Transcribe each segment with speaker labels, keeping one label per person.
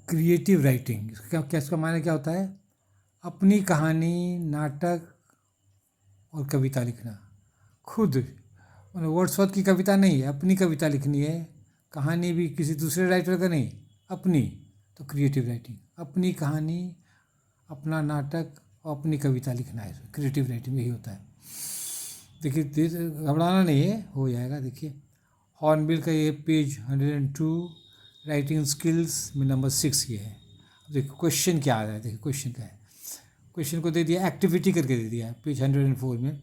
Speaker 1: Creative writing, इसका क्या, इसका मायने क्या होता है? अपनी कहानी, नाटक और कविता लिखना खुद, मतलब वर्ड्सवर्थ की कविता नहीं है, अपनी कविता लिखनी है, कहानी भी किसी दूसरे राइटर का नहीं, अपनी। तो क्रिएटिव राइटिंग, अपनी कहानी, अपना नाटक और अपनी कविता लिखना है, क्रिएटिव राइटिंग यही होता है। देखिए घबराना नहीं है, हो जाएगा। देखिए हॉर्नबिल का ये पेज 102 राइटिंग स्किल्स में नंबर 6 ये है। देखो क्वेश्चन क्या आ रहा है, देखिए क्वेश्चन क्या है। क्वेश्चन को दे दिया, एक्टिविटी करके दे दिया है पेज 104 में।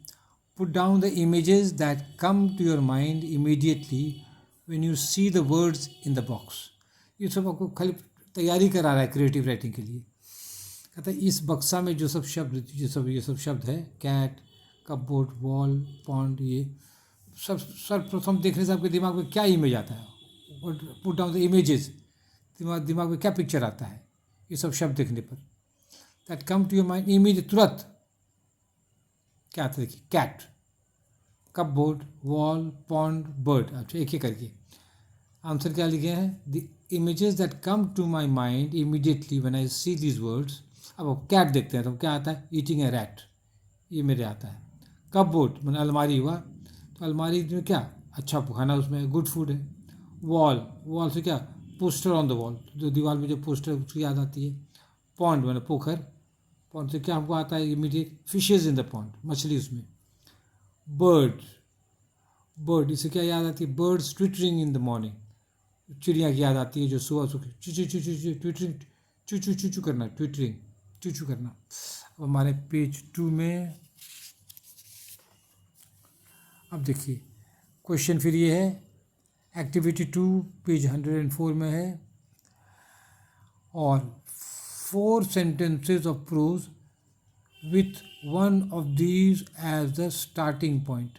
Speaker 1: Put down the images that come to your mind immediately when you see the words in the box. ये सब आपको खाली तैयारी करा रहा है क्रिएटिव राइटिंग के लिए। कहता है इस बक्सा में जो सब शब्द, ये सब शब्द है, कैट, कपबोर्ड, वॉल, पॉन्ड, ये सब सर्वप्रथम देखने से आपके दिमाग में क्या इमेज आता है? पुट डाउन द इमेजेस, दिमाग में क्या पिक्चर आता है ये सब शब्द देखने पर? That come to your mind immediate, तुरंत क्या आता है? देखिए cat, cupboard, wall, pond, bird. अच्छा एक एक करके आंसर क्या लिखे हैं? The images that come to my mind immediately when I see these words. अब कैट देखते हैं तो क्या आता है? ईटिंग ए रैट, ये मेरे आता है। कपबोर्ड मैंने अलमारी हुआ, तो अलमारी में क्या? अच्छा खाना उसमें, गुड फूड है। वॉल से क्या? पोस्टर ऑन द वॉल, जो दीवार में जो पोस्टर उसकी याद आती है। पॉन्ड मैंने पोखर, पॉन्ड से क्या हमको आता है immediate? Fishes in the pond, मछली उसमें। बर्ड इससे क्या याद आती है? Birds twittering in the morning, चिड़िया की याद आती है जो सुबह सुबह चू चू चू चू चू ट्विटरिंग, चू चू चू चू करना, ट्विटरिंग, चू चू करना। अब हमारे पेज 2 में अब देखिए क्वेश्चन फिर ये है, एक्टिविटी 2 पेज 104 में है, और 4 sentences of prose with one of these as the starting point.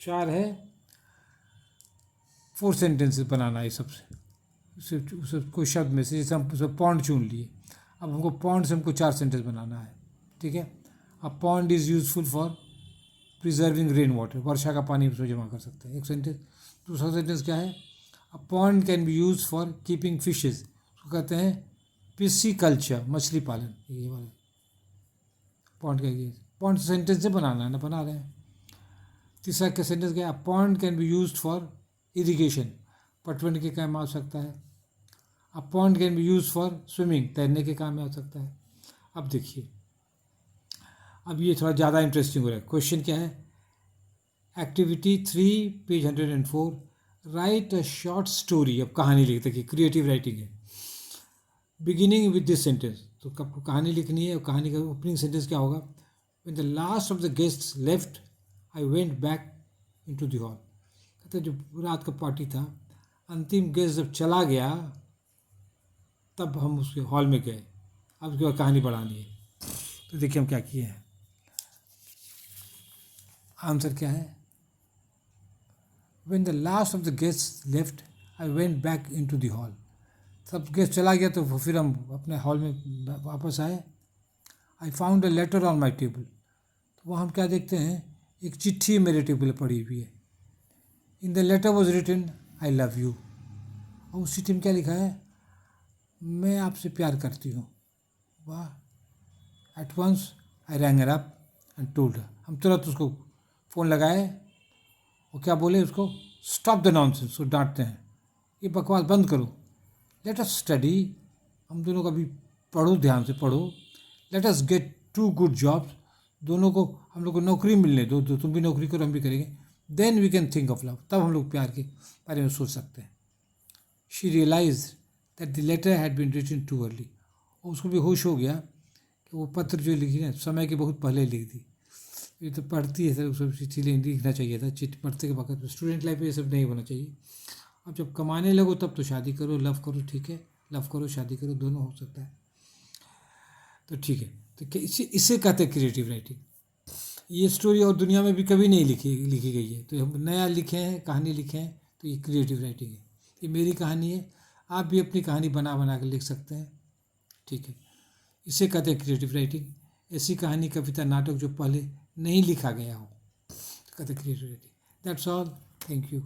Speaker 1: 4 है, 4 sentences बनाना है सबसे, कोई शब्द में से, जैसे हम पॉन्ड चुन लिए, अब हमको पॉन्ड से हमको 4 सेंटेंस बनाना है, ठीक है। अब pond is useful for preserving rain water, वर्षा का पानी उसमें जमा कर सकते हैं, एक सेंटेंस। दूसरा सेंटेंस क्या है? A pond can be use for keeping fishes, उसको कहते हैं पिस्सीकल्चर, मछली पालन। ये वाले पॉन्ड का, ये पॉन्ड सेंटेंस से बनाना है ना, बना रहे हैं। तीसरा का सेंटेंस क्या है? Pond can be use for irrigation, पटवन के काम आ सकता है। A pond can be use for swimming, तैरने के काम में आ सकता है। अब देखिए, अब ये थोड़ा ज़्यादा इंटरेस्टिंग हो रहा है। क्वेश्चन क्या है? Activity 3 page 104, right a short story. अब कहानी लिखते हैं, क्रिएटिव राइटिंग है। बिगिनिंग विद दिस सेंटेंस, तो कहानी लिखनी है, और कहानी का ओपनिंग सेंटेंस क्या होगा? When the last of the guests left I went back into the hall. कहते जो रात का पार्टी था, अंतिम गेस्ट जब चला गया तब हम उसके हॉल में गए। अब उसके बाद कहानी बढ़ानी है। तो देखिए हम क्या किए हैं, आंसर क्या है? When the last of the guest left I went back into the hall. सब गेस्ट चला गया तो फिर हम अपने हॉल में वापस आए। I found a later on my table, तो वहाँ हम क्या देखते हैं? एक चिट्ठी मेरे टेबल पर पड़ी हुई है। In the letter was written I love you, और उस चिट्ठी में क्या लिखा है? मैं आपसे प्यार करती हूँ। वाह। At once I rang her up and told her, हम तुरंत उसको फ़ोन लगाए और क्या बोले उसको? स्टॉप द नॉनसेंस, उसको डांटते हैं, ये बकवास बंद करो। लेट अस स्टडी, हम दोनों का भी पढ़ो, ध्यान से पढ़ो। Let us gate 2 good jobs, दोनों को, हम लोग को नौकरी मिलने दो, तुम भी नौकरी करो, हम भी करेंगे। Then we can think of love, तब हम लोग प्यार के बारे में सोच सकते हैं। She realize that the letter had been written too early, और उसको भी होश हो गया कि वो पत्र जो लिखी ना, समय के बहुत पहले लिख दी। ये तो पढ़ती है सर, उसको चिट्ठी लिखना चाहिए था, चिट्ठी पढ़ते के वक्त। स्टूडेंट लाइफ में ये सब नहीं होना चाहिए। अब जब कमाने लगो तब तो शादी करो, लव करो, ठीक है, लव करो, शादी करो, दोनों हो सकता है, तो ठीक है। तो इसे कहते हैं क्रिएटिव राइटिंग। ये स्टोरी और दुनिया में भी कभी नहीं लिखी गई है, तो हम नया लिखे हैं, कहानी लिखे हैं, तो ये क्रिएटिव राइटिंग है। ये मेरी कहानी है, आप भी अपनी कहानी बना बना कर लिख सकते हैं, ठीक है। इसे कहते हैं क्रिएटिव राइटिंग। ऐसी कहानी, कविता, नाटक जो पहले नहीं लिखा गया हो, तो कहते हैं creative writing. That's all, thank you.